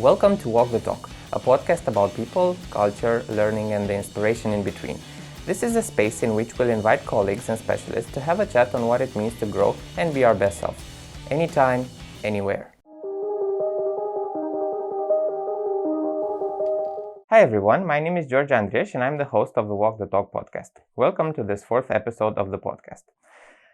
Welcome to Walk the Talk, a podcast about people, culture, learning, and the inspiration in between. This is a space in which we'll invite colleagues and specialists to have a chat on what it means to grow and be our best self. Anytime, anywhere. Hi everyone, my name is George Andrieș and I'm the host of the Walk the Talk podcast. Welcome to this fourth episode of the podcast.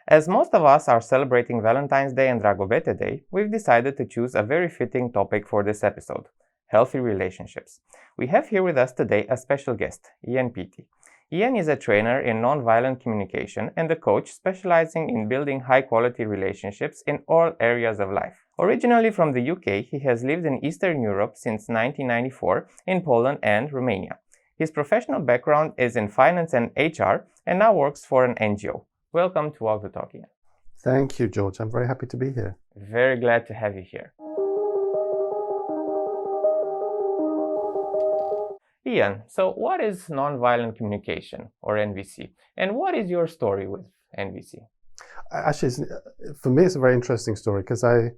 As most of us are celebrating Valentine's Day and Dragobete Day, we've decided to choose a very fitting topic for this episode: healthy relationships. We have here with us today a special guest, Ian Peatey. Ian is a trainer in nonviolent communication and a coach specializing in building high-quality relationships in all areas of life. Originally from the UK, he has lived in Eastern Europe since 1994 in Poland and Romania. His professional background is in finance and HR and now works for an NGO. Welcome to Walk the Talk, Ian. Thank you, George. I'm very happy to be here. Very glad to have you here. Ian, so what is nonviolent communication, or NVC, and what is your story with NVC? Actually, for me, it's a very interesting story because I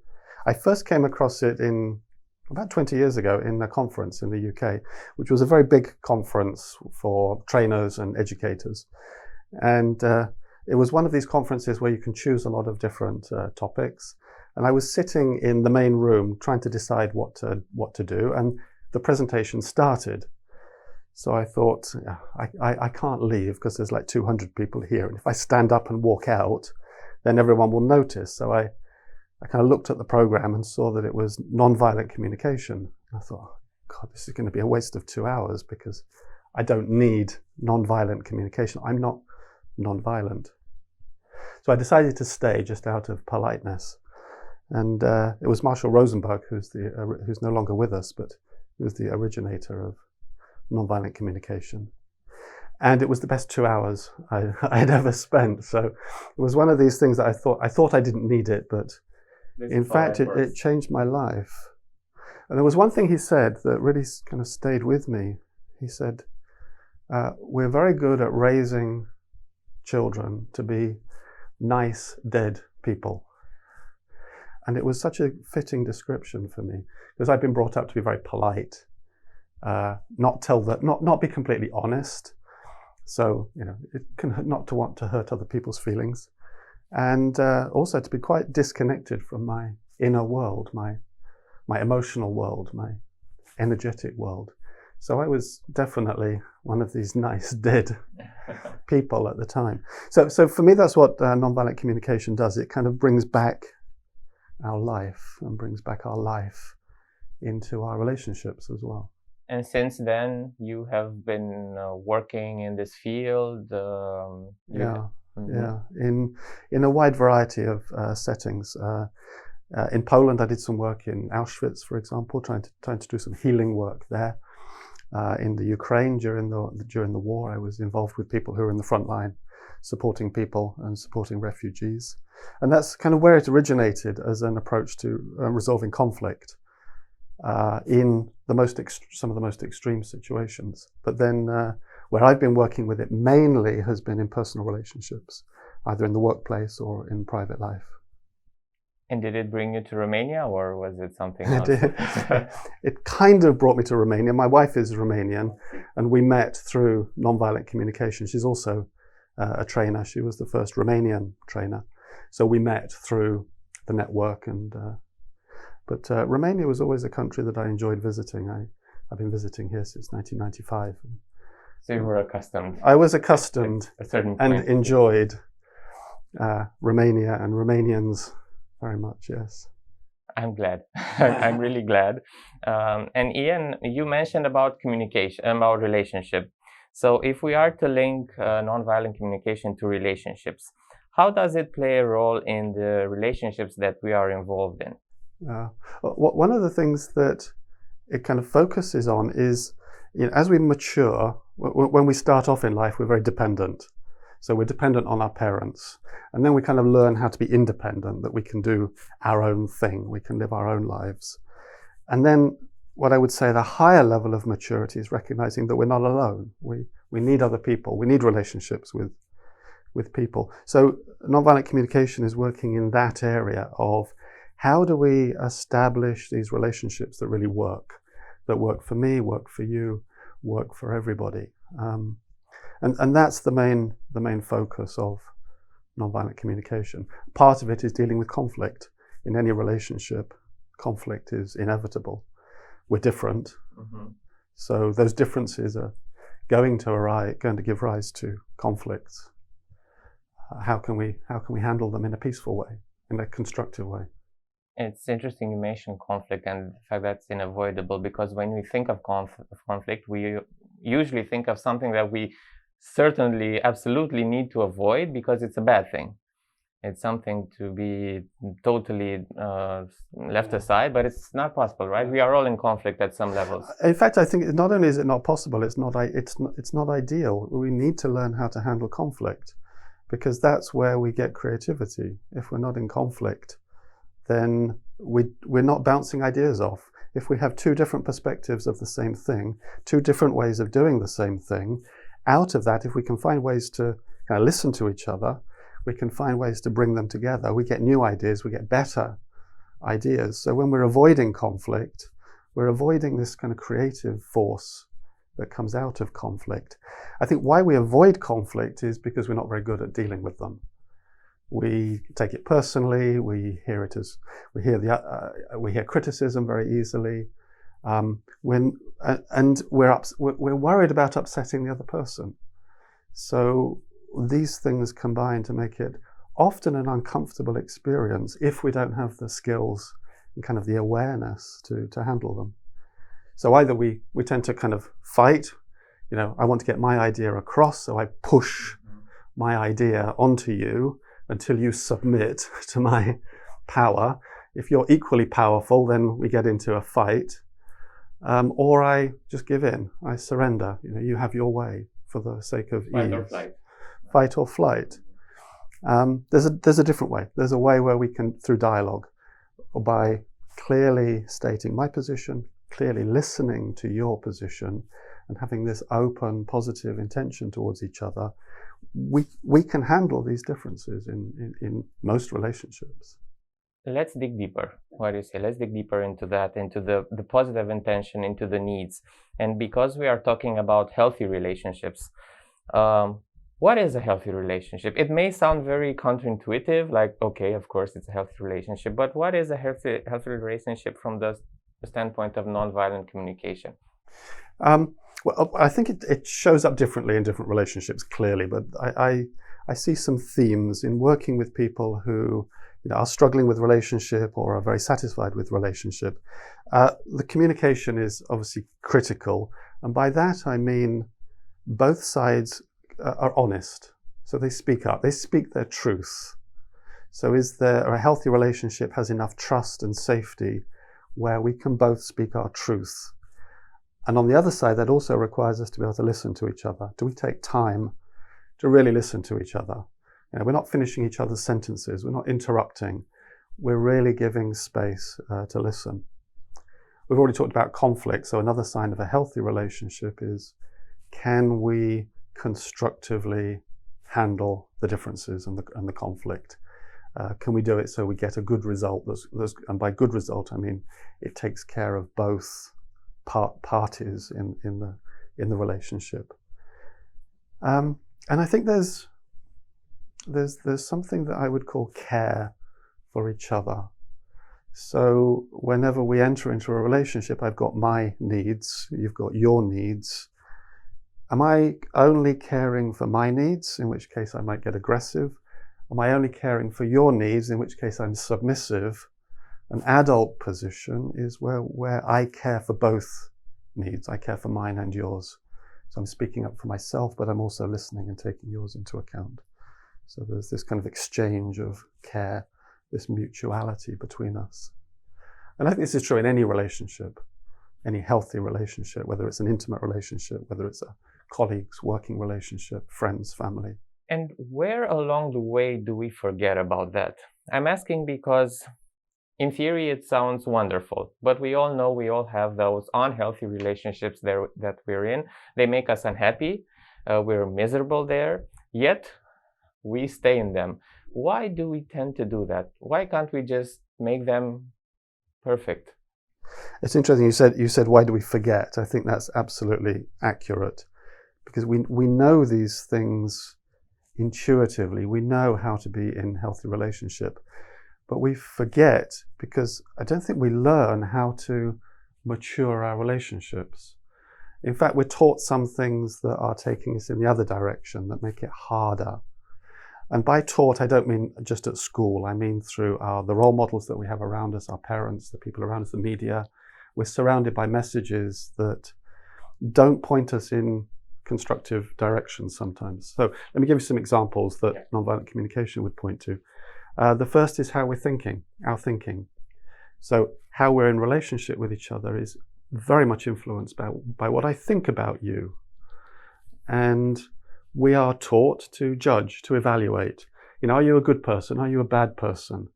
first came across it in about 20 years ago in a conference in the UK, which was a very big conference for trainers and educators. And it was one of these conferences where you can choose a lot of different topics. And I was sitting in the main room trying to decide what to do, and the presentation started. So I thought, I can't leave because there's like 200 people here. And if I stand up and walk out, then everyone will notice. So I kind of looked at the program and saw that it was nonviolent communication. I thought, oh, God, this is going to be a waste of 2 hours because I don't need nonviolent communication. I'm not nonviolent. So I decided to stay just out of politeness. And it was Marshall Rosenberg, who's no longer with us, but he was the originator of nonviolent communication. And it was the best 2 hours I'd ever spent. So it was one of these things that I thought I didn't need it, but in fact, it changed my life. And there was one thing he said that really kind of stayed with me. He said, we're very good at raising children to be nice, dead people. And it was such a fitting description for me because I've been brought up to be very polite, not be completely honest. So, it can not to want to hurt other people's feelings. And also to be quite disconnected from my inner world, my emotional world, my energetic world. So I was definitely one of these nice dead people at the time. So for me, that's what nonviolent communication does. It kind of brings back our life and brings back our life into our relationships as well. And since then, you have been working in this field? In a wide variety of settings. In Poland, I did some work in Auschwitz, for example, trying to do some healing work there. In the Ukraine during the war, I was involved with people who were in the front line, supporting people and supporting refugees. And that's kind of where it originated as an approach to resolving conflict in some of the most extreme situations. But then where I've been working with it mainly has been in personal relationships, either in the workplace or in private life. And did it bring you to Romania, or was it something else? It kind of brought me to Romania. My wife is Romanian, and we met through nonviolent communication. She's also a trainer. She was the first Romanian trainer. So we met through the network. But Romania was always a country that I enjoyed visiting. I've been visiting here since 1995. So you were accustomed? I was accustomed and enjoyed Romania and Romanians very much, yes. I'm glad. I'm really glad. And Ian, you mentioned about communication, about relationship. So if we are to link nonviolent communication to relationships, how does it play a role in the relationships that we are involved in? One of the things that it kind of focuses on is, as we mature, when we start off in life, we're very dependent. So we're dependent on our parents. And then we kind of learn how to be independent, that we can do our own thing, we can live our own lives. And then what I would say the higher level of maturity is recognizing that we're not alone. We need other people, we need relationships with people. So nonviolent communication is working in that area of how do we establish these relationships that really work? that work for me, work for you, work for everybody. And that's the main focus of nonviolent communication. Part of it is dealing with conflict. In any relationship, conflict is inevitable. We're different, so those differences are going to give rise to conflicts. How can we handle them in a peaceful way, in a constructive way? It's interesting you mentioned conflict and the fact that it's unavoidable, because when we think of conflict, we usually think of something that we certainly absolutely need to avoid because it's a bad thing. It's something to be totally left aside, but it's not possible, right? We are all in conflict at some levels. In fact, I think not only is it not possible, it's not ideal. We need to learn how to handle conflict, because that's where we get creativity. If we're not in conflict, then we're not bouncing ideas off. If we have two different perspectives of the same thing, two different ways of doing the same thing, out of that, if we can find ways to kind of listen to each other, we can find ways to bring them together. We get new ideas, we get better ideas. So when we're avoiding conflict, we're avoiding this kind of creative force that comes out of conflict. I think why we avoid conflict is because we're not very good at dealing with them. We take it personally. We hear criticism very easily. We're worried about upsetting the other person. So these things combine to make it often an uncomfortable experience if we don't have the skills and kind of the awareness to handle them. So either we tend to kind of fight, I want to get my idea across, so I push my idea onto you until you submit to my power. If you're equally powerful, then we get into a fight. Or I just give in, I surrender. You have your way for the sake of Fight ease. or flight. Fight or flight. There's a different way. There's a way where we can, through dialogue, or by clearly stating my position, clearly listening to your position, and having this open, positive intention towards each other, we can handle these differences in most relationships. Let's dig deeper. What do you say? Let's dig deeper into that, into the positive intention, into the needs. And because we are talking about healthy relationships, what is a healthy relationship? It may sound very counterintuitive, like, okay, of course it's a healthy relationship, but what is a healthy relationship from the standpoint of nonviolent communication? Well, I think it shows up differently in different relationships, clearly, but I see some themes in working with people who are struggling with relationship or are very satisfied with relationship. The communication is obviously critical, and by that I mean both sides are honest. So they speak up, they speak their truth. So is there a healthy relationship has enough trust and safety where we can both speak our truth? And on the other side, that also requires us to be able to listen to each other. Do we take time to really listen to each other? We're not finishing each other's sentences. We're not interrupting. We're really giving space to listen. We've already talked about conflict. So another sign of a healthy relationship is, can we constructively handle the differences and the conflict? Can we do it so we get a good result? And by good result, I mean it takes care of both parties in the relationship. And I think there's something that I would call care for each other. So whenever we enter into a relationship, I've got my needs, you've got your needs. Am I only caring for my needs, in which case I might get aggressive? Am I only caring for your needs, in which case I'm submissive? An adult position is where I care for both needs. I care for mine and yours. So I'm speaking up for myself, but I'm also listening and taking yours into account. So there's this kind of exchange of care, this mutuality between us. And I think this is true in any relationship, any healthy relationship, whether it's an intimate relationship, whether it's a colleagues, working relationship, friends, family. And where along the way do we forget about that? I'm asking because in theory it sounds wonderful, but we all know we all have those unhealthy relationships there that we're in. They make us unhappy, we're miserable there, yet we stay in them. Why do we tend to do that? Why can't we just make them perfect? It's interesting. You said why do we forget? I think that's absolutely accurate, because we know these things intuitively. We know how to be in healthy relationship, but we forget because I don't think we learn how to mature our relationships. In fact, we're taught some things that are taking us in the other direction, that make it harder. And by taught, I don't mean just at school. I mean through the role models that we have around us, our parents, the people around us, the media. We're surrounded by messages that don't point us in constructive directions sometimes. So let me give you some examples that nonviolent communication would point to. The first is how we're thinking, our thinking. So how we're in relationship with each other is very much influenced by what I think about you. And we are taught to judge, to evaluate. Are you a good person? Are you a bad person?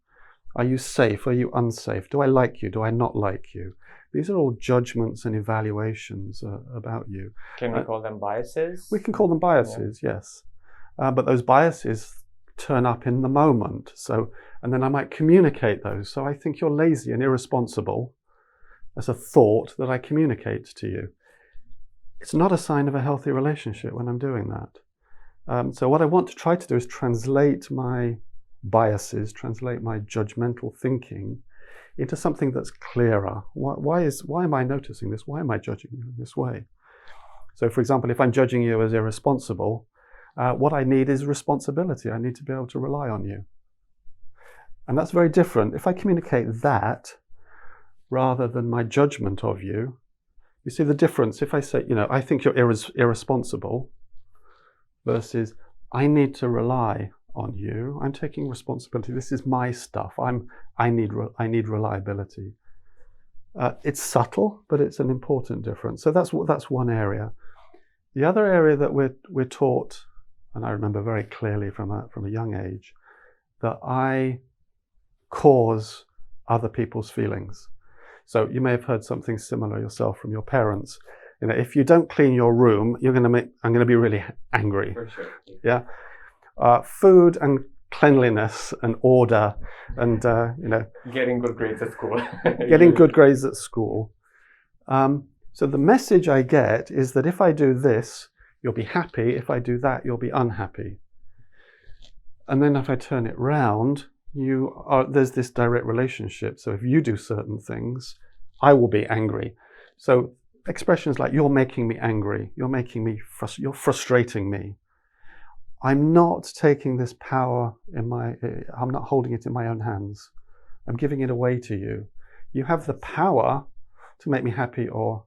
Are you safe? Are you unsafe? Do I like you? Do I not like you? These are all judgments and evaluations about you. Can we call them biases? We can call them biases, yes. But those biases turn up in the moment. And then I might communicate those. So I think you're lazy and irresponsible as a thought that I communicate to you. It's not a sign of a healthy relationship when I'm doing that. So what I want to try to do is translate my biases, translate my judgmental thinking into something that's clearer. Why am I noticing this? Why am I judging you in this way? So for example, if I'm judging you as irresponsible, what I need is responsibility. I need to be able to rely on you. And that's very different. If I communicate that rather than my judgment of you, you see the difference. If I say, I think you're irresponsible versus I need to rely on you. I'm taking responsibility. This is my stuff. I need reliability. It's subtle, but it's an important difference. So that's one area. The other area that we're taught, and I remember very clearly from a young age, that I cause other people's feelings. So you may have heard something similar yourself from your parents. If you don't clean your room, I'm going to be really angry. For sure. Yeah. Food and cleanliness and order and, getting good grades at school. Getting good grades at school. So the message I get is that if I do this, you'll be happy. If I do that, you'll be unhappy. And then if I turn it round, there's this direct relationship. So if you do certain things, I will be angry. So expressions like, you're making me angry, you're frustrating me. I'm not taking this power I'm not holding it in my own hands. I'm giving it away to you. You have the power to make me happy or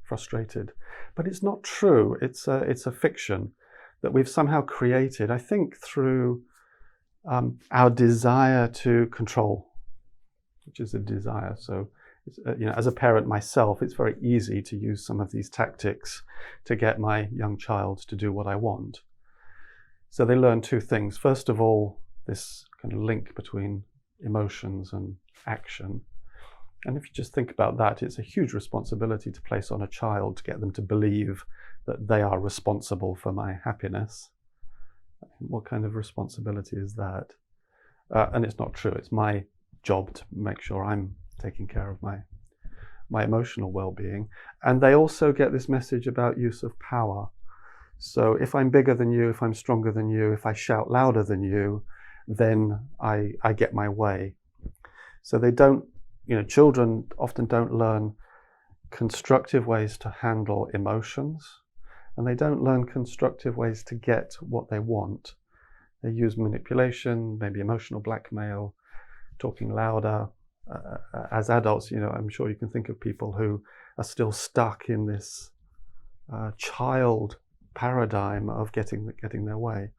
frustrated. But it's not true. It's a fiction that we've somehow created, I think, through our desire to control, which is a desire. So, as a parent myself, it's very easy to use some of these tactics to get my young child to do what I want. So they learn two things. First of all, this kind of link between emotions and action. And if you just think about that, it's a huge responsibility to place on a child to get them to believe that they are responsible for my happiness. What kind of responsibility is that? And it's not true. It's my job to make sure I'm taking care of my emotional well-being. And they also get this message about use of power. So if I'm bigger than you, if I'm stronger than you, if I shout louder than you, then I get my way. So they don't, children often don't learn constructive ways to handle emotions, and they don't learn constructive ways to get what they want. They use manipulation, maybe emotional blackmail, talking louder. As adults, I'm sure you can think of people who are still stuck in this child paradigm of getting their way.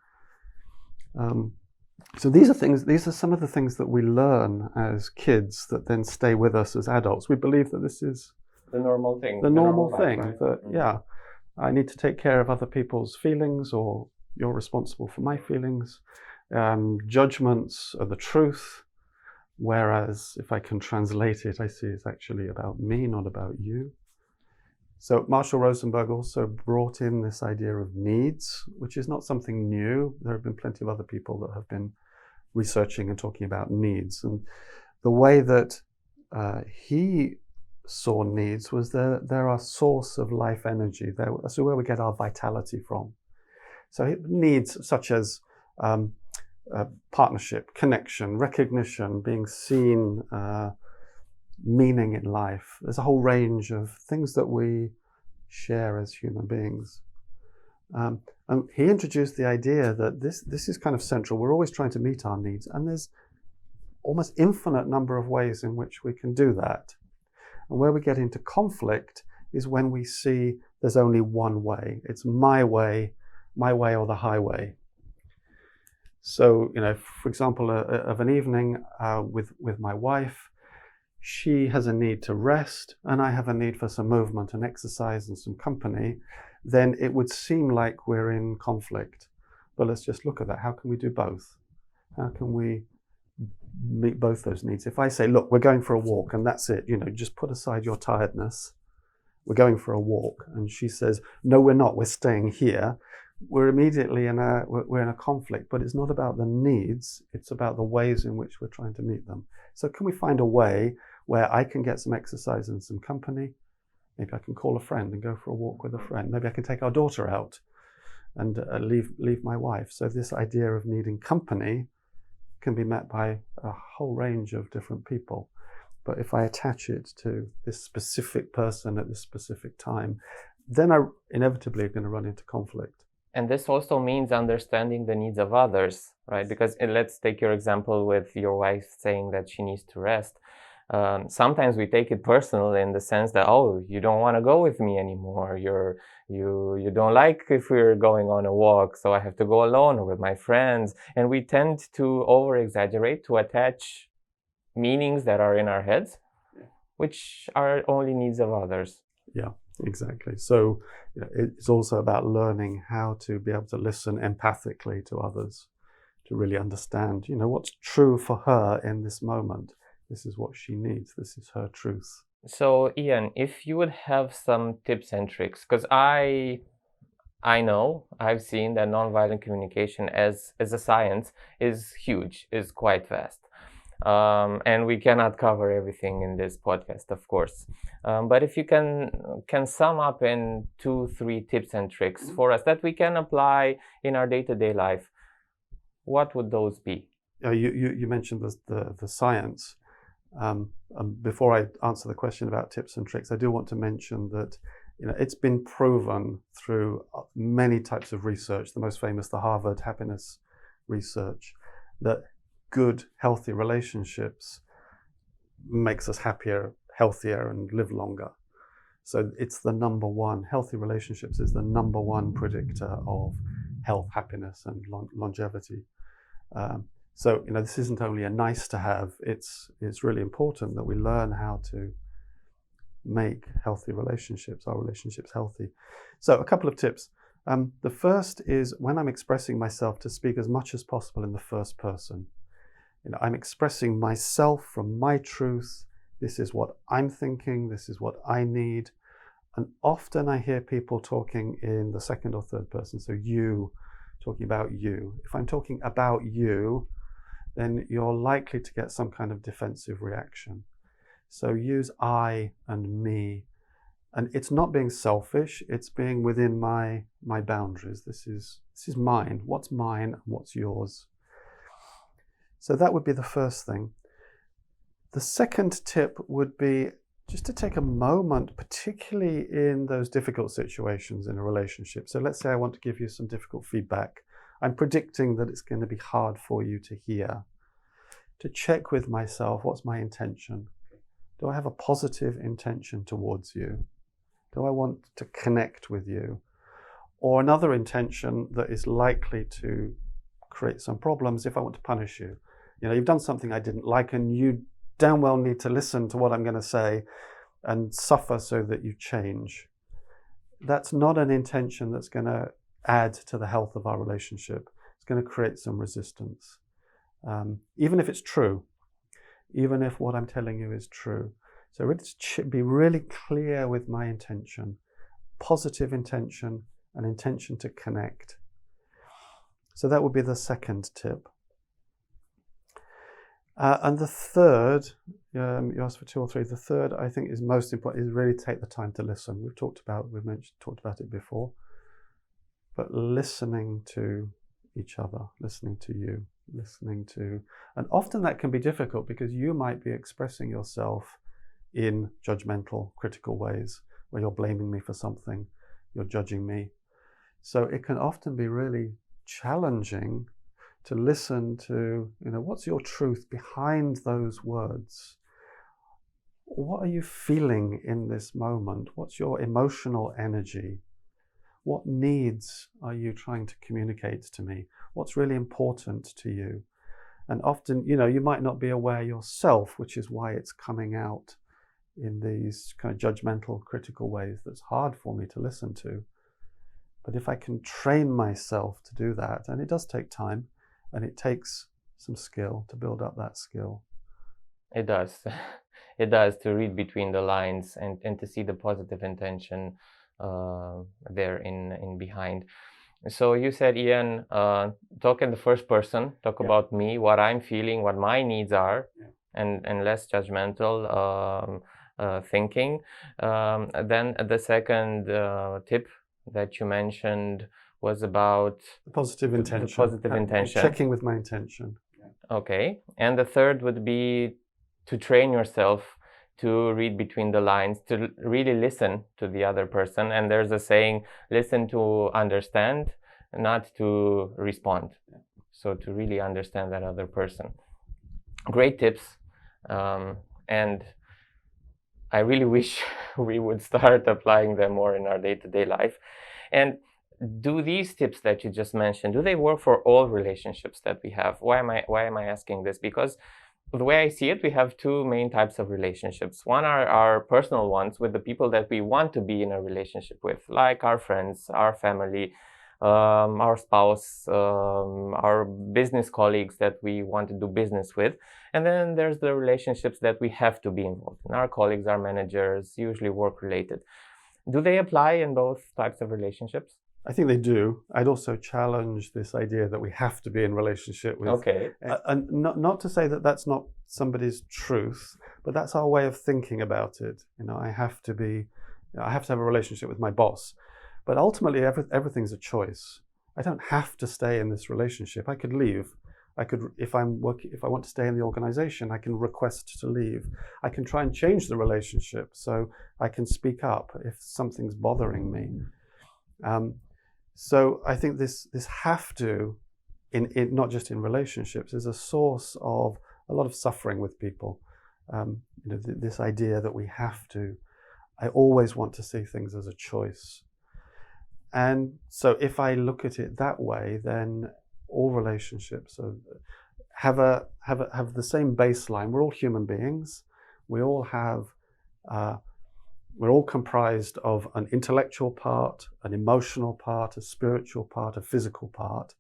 So these are some of the things that we learn as kids that then stay with us as adults. We believe that this is the normal thing. The normal thing. Life, right? That, yeah, I need to take care of other people's feelings, or you're responsible for my feelings. Judgments are the truth. Whereas if I can translate it, I see it's actually about me, not about you. So Marshall Rosenberg also brought in this idea of needs, which is not something new. There have been plenty of other people that have been researching and talking about needs. And the way that he saw needs was they're our source of life energy. That's where we get our vitality from. So needs such as partnership, connection, recognition, being seen, meaning in life. There's a whole range of things that we share as human beings. And he introduced the idea that this is kind of central. We're always trying to meet our needs, and there's almost infinite number of ways in which we can do that. And where we get into conflict is when we see there's only one way. It's my way or the highway. So, for example, of an evening with my wife, she has a need to rest and I have a need for some movement and exercise and some company, then it would seem like we're in conflict. But let's just look at that. How can we do both? How can we meet both those needs? If I say, look, we're going for a walk and that's it, just put aside your tiredness. We're going for a walk. And she says, no, we're not. We're staying here. We're immediately in a conflict, but it's not about the needs. It's about the ways in which we're trying to meet them. So can we find a way where I can get some exercise and some company? Maybe I can call a friend and go for a walk with a friend. Maybe I can take our daughter out and leave my wife. So this idea of needing company can be met by a whole range of different people. But if I attach it to this specific person at this specific time, then I inevitably are going to run into conflict. And this also means understanding the needs of others, right? Because let's take your example with your wife saying that she needs to rest. Sometimes we take it personal in the sense that, oh, you don't want to go with me anymore. You don't like if we're going on a walk, so I have to go alone or with my friends. And we tend to over-exaggerate, to attach meanings that are in our heads, which are only needs of others. Yeah, exactly. So it's also about learning how to be able to listen empathically to others, to really understand, what's true for her in this moment. This is what she needs. This is her truth. So, Ian, if you would have some tips and tricks, because I know, I've seen that nonviolent communication as a science is huge, is quite vast. And we cannot cover everything in this podcast, of course. But if you can sum up in 2-3 tips and tricks for us that we can apply in our day-to-day life, what would those be? You mentioned the science. Before I answer the question about tips and tricks, I do want to mention that it's been proven through many types of research, the most famous, the Harvard happiness research, that good, healthy relationships makes us happier, healthier, and live longer. So it's the number one. Healthy relationships is the number one predictor of health, happiness, and longevity. So this isn't only a nice to have. It's really important that we learn how to make healthy relationships, our relationships healthy. So a couple of tips. The first is when I'm expressing myself, to speak as much as possible in the first person. I'm expressing myself from my truth. This is what I'm thinking. This is what I need. And often I hear people talking in the second or third person. So you, talking about you. If I'm talking about you, then you're likely to get some kind of defensive reaction. So use I and me. And it's not being selfish. It's being within my boundaries. This is mine. What's mine and what's yours? So that would be the first thing. The second tip would be just to take a moment, particularly in those difficult situations in a relationship. So let's say I want to give you some difficult feedback. I'm predicting that it's going to be hard for you to hear. To check with myself, what's my intention? Do I have a positive intention towards you? Do I want to connect with you? Or another intention that is likely to create some problems if I want to punish you. You've done something I didn't like and you damn well need to listen to what I'm going to say and suffer so that you change. That's not an intention that's going to add to the health of our relationship. It's going to create some resistance. Even if it's true, even if what I'm telling you is true. So be really clear with my intention, positive intention, an intention to connect. So that would be the second tip. And the third, you asked for 2 or 3. The third, I think, is most important. Is really take the time to listen. We've talked about it before, but listening to each other, listening to you, and often that can be difficult because you might be expressing yourself in judgmental, critical ways where you're blaming me for something, you're judging me. So it can often be really challenging to listen to, what's your truth behind those words? What are you feeling in this moment? What's your emotional energy? What needs are you trying to communicate to me? What's really important to you? And often, you might not be aware yourself, which is why it's coming out in these kind of judgmental, critical ways that's hard for me to listen to. But if I can train myself to do that, and it does take time, and it takes some skill to build up that skill. It does. It does, to read between the lines and to see the positive intention there in behind. So you said, Ian, talk in the first person, talk about me, what I'm feeling, what my needs are, and less judgmental thinking. Then the second tip that you mentioned was about positive intention. Positive intention. Checking with my intention. Okay. And the third would be to train yourself to read between the lines, to really listen to the other person. And there's a saying, listen to understand, not to respond. So to really understand that other person. Great tips. And I really wish we would start applying them more in our day-to-day life. And do these tips that you just mentioned, do they work for all relationships that we have? Why am I asking this? Because the way I see it, we have two main types of relationships. One are our personal ones with the people that we want to be in a relationship with, like our friends, our family, our spouse, our business colleagues that we want to do business with. And then there's the relationships that we have to be involved in. Our colleagues, our managers, usually work related. Do they apply in both types of relationships? I think they do. I'd also challenge this idea that we have to be in relationship with. Okay. And not to say that that's not somebody's truth, but that's our way of thinking about it. I have to have a relationship with my boss. But ultimately, everything's a choice. I don't have to stay in this relationship. I could leave. If I want to stay in the organization, I can request to leave. I can try and change the relationship, so I can speak up if something's bothering me. So I think this have to, in not just in relationships, is a source of a lot of suffering with people. This idea that we have to. I always want to see things as a choice. And so if I look at it that way, then all relationships have the same baseline. We're all human beings. We're all comprised of an intellectual part, an emotional part, a spiritual part, a physical part.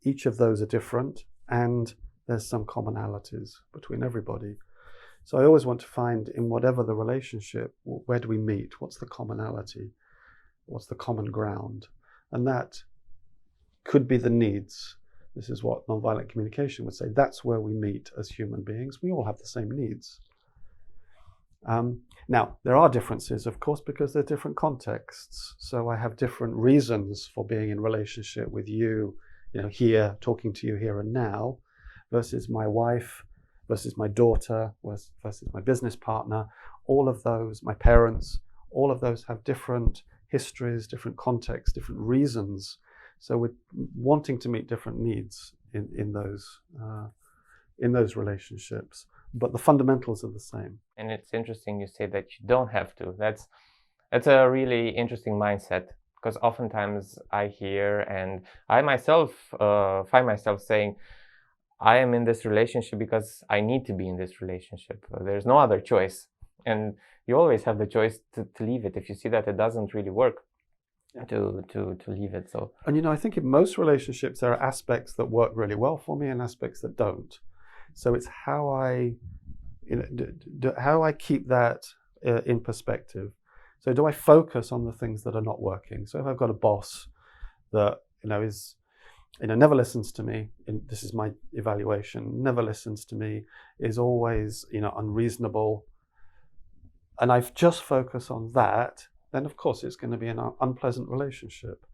Each of those are different, and there's some commonalities between everybody. So I always want to find, in whatever the relationship, where do we meet? What's the commonality? What's the common ground? And that could be the needs. This is what nonviolent communication would say. That's where we meet as human beings. We all have the same needs. Now, there are differences, of course, because there are different contexts. So I have different reasons for being in relationship with you, here, talking to you here and now, versus my wife, versus my daughter, versus my business partner. All of those, my parents, all of those have different histories, different contexts, different reasons. So we're wanting to meet different needs in those relationships. But the fundamentals are the same. And it's interesting you say that you don't have to. That's a really interesting mindset, because oftentimes I hear, and I myself find myself saying, I am in this relationship because I need to be in this relationship. There's no other choice. And you always have the choice to leave it if you see that it doesn't really work. To leave it. So, and I think in most relationships there are aspects that work really well for me and aspects that don't. So it's how I keep that in perspective. So do I focus on the things that are not working? So if I've got a boss that is never listens to me. This is my evaluation. Never listens to me, is always, unreasonable. And I just focus on that, then of course it's going to be an unpleasant relationship.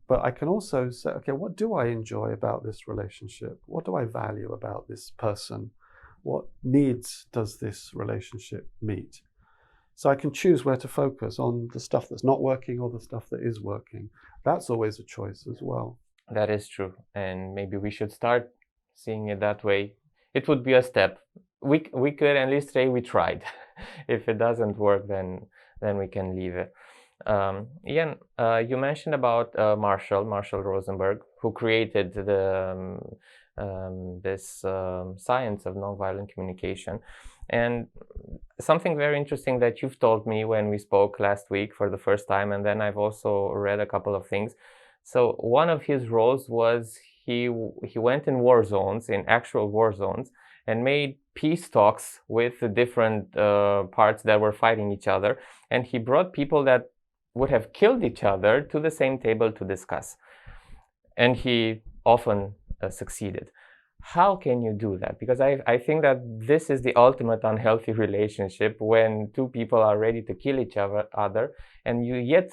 But I can also say, okay, what do I enjoy about this relationship? What do I value about this person? What needs does this relationship meet? So I can choose where to focus, on the stuff that's not working or the stuff that is working. That's always a choice as well. That is true. And maybe we should start seeing it that way. It would be a step. We could at least say we tried. If it doesn't work, then we can leave it. Ian, you mentioned about Marshall Rosenberg, who created this science of nonviolent communication. And something very interesting that you've told me when we spoke last week for the first time, and then I've also read a couple of things. So one of his roles was he went in war zones, in actual war zones, and made peace talks with the different parts that were fighting each other. And he brought people that would have killed each other to the same table to discuss. And he often succeeded. How can you do that? Because I think that this is the ultimate unhealthy relationship, when two people are ready to kill each other and you yet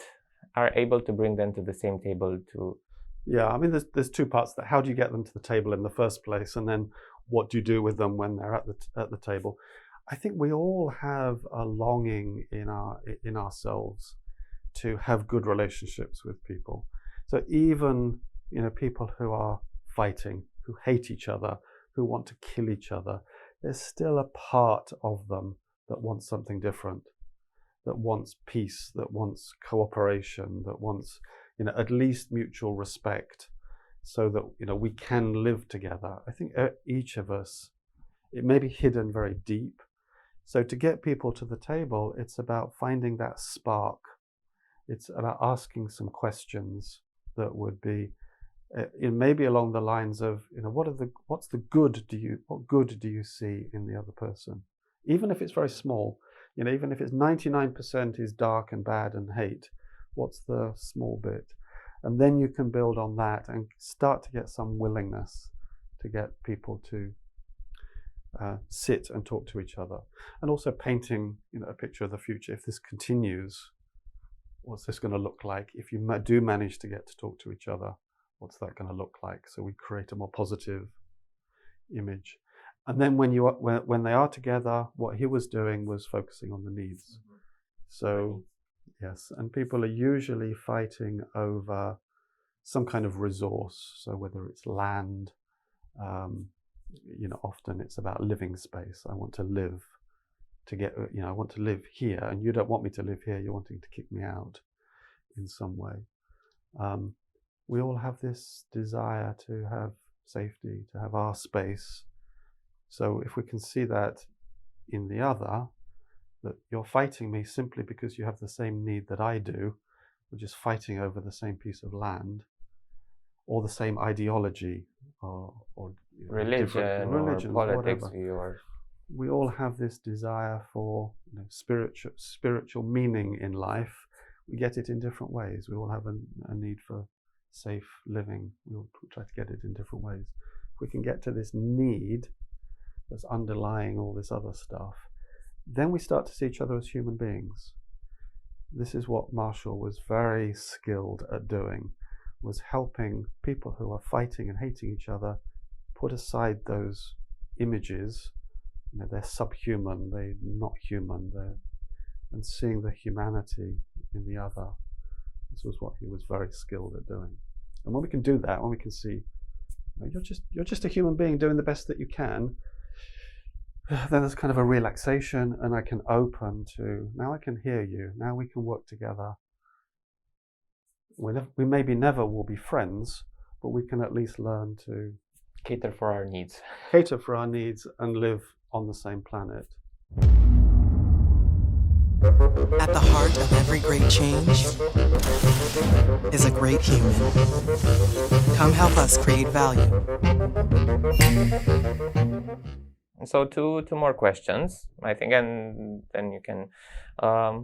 are able to bring them to the same table to... Yeah, I mean, there's two parts to that. How do you get them to the table in the first place? And then what do you do with them when they're at the table? I think we all have a longing in ourselves to have good relationships with people. So even, people who are fighting, who hate each other, who want to kill each other, there's still a part of them that wants something different, that wants peace, that wants cooperation, that wants, at least mutual respect, so that, we can live together. I think each of us, it may be hidden very deep. So to get people to the table, it's about finding that spark. It's about asking some questions that would be, maybe along the lines of, what good do you see in the other person? Even if it's very small, even if it's 99% is dark and bad and hate, what's the small bit? And then you can build on that and start to get some willingness to get people to sit and talk to each other. And also painting, a picture of the future. If this continues, what's this going to look like? If you do manage to get to talk to each other, what's that going to look like? So we create a more positive image. And then when they are together, what he was doing was focusing on the needs. Mm-hmm. So, yes, and people are usually fighting over some kind of resource. So whether it's land, often it's about living space. I want to live I want to live here, and you don't want me to live here. You're wanting to kick me out in some way. We all have this desire to have safety, to have our space. So if we can see that in the other, that you're fighting me simply because you have the same need that I do, we're just fighting over the same piece of land, or the same ideology, or religion or politics, we all have this desire for spiritual meaning in life. We get it in different ways. We all have a need for safe living. We all try to get it in different ways. If we can get to this need that's underlying all this other stuff, then we start to see each other as human beings. This is what Marshall was very skilled at doing, was helping people who are fighting and hating each other put aside those images. They're subhuman, they're not human, and seeing the humanity in the other. This was what he was very skilled at doing. And when we can do that, when we can see, you're just a human being doing the best that you can, then there's kind of a relaxation, and I can open to, now I can hear you, now we can work together. We maybe never will be friends, but we can at least learn to cater for our needs. And live on the same planet. At the heart of every great change is a great human. Come help us create value. So two more questions, I think, and then you can...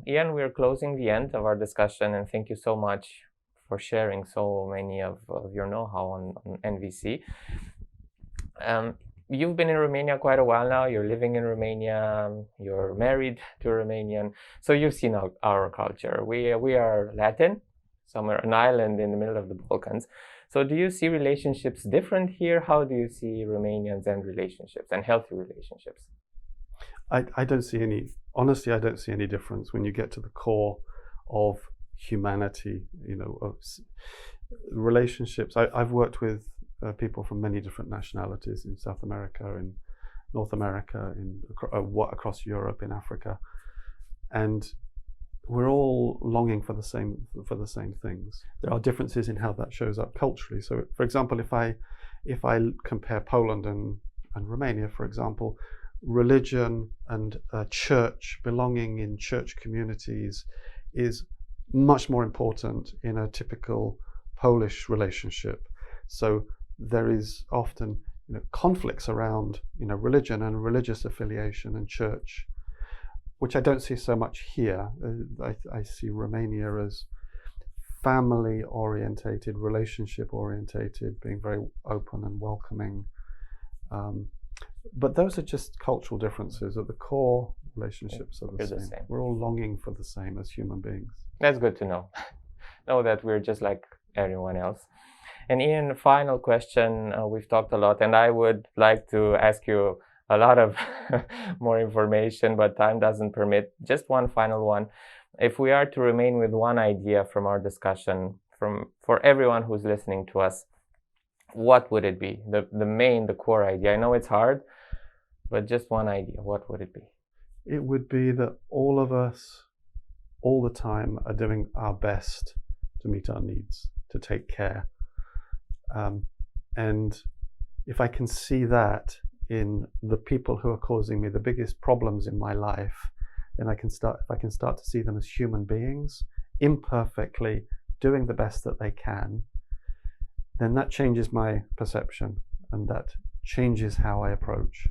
Ian, we're closing the end of our discussion, and thank you so much for sharing so many of your know-how on NVC. You've been in Romania quite a while now. You're living in Romania. You're married to a Romanian. So you've seen our culture. We are Latin, somewhere an island in the middle of the Balkans. So do you see relationships different here? How do you see Romanians and relationships and healthy relationships? I don't see any, honestly, I don't see any difference when you get to the core of humanity, of relationships. I've worked with people from many different nationalities in South America, in North America, across Europe, in Africa, and we're all longing for the same things. There are differences in how that shows up culturally. So, for example, if I compare Poland and Romania, for example, religion and church, belonging in church communities, is much more important in a typical Polish relationship. So there is often conflicts around religion and religious affiliation and church, which I don't see so much here. I see Romania as family orientated, relationship orientated, being very open and welcoming. But those are just cultural differences. At the core, relationships are the same. We're all longing for the same as human beings. That's good to know. Know that we're just like everyone else. And Ian, final question. We've talked a lot, and I would like to ask you a lot of more information, but time doesn't permit. Just one final one. If we are to remain with one idea from our discussion, for everyone who's listening to us, what would it be? The core idea. I know it's hard, but just one idea. What would it be? It would be that all of us, all the time, are doing our best to meet our needs, to take care. And if I can see that in the people who are causing me the biggest problems in my life, then if I can start to see them as human beings, imperfectly doing the best that they can, then that changes my perception, and that changes how I approach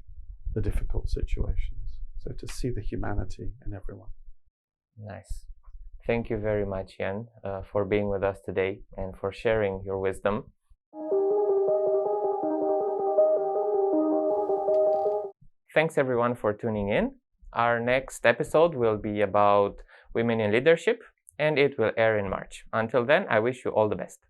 the difficult situations. So to see the humanity in everyone. Nice. Thank you very much, Ian, for being with us today and for sharing your wisdom. Thanks everyone for tuning in. Our next episode will be about women in leadership, and it will air in March. Until then, I wish you all the best.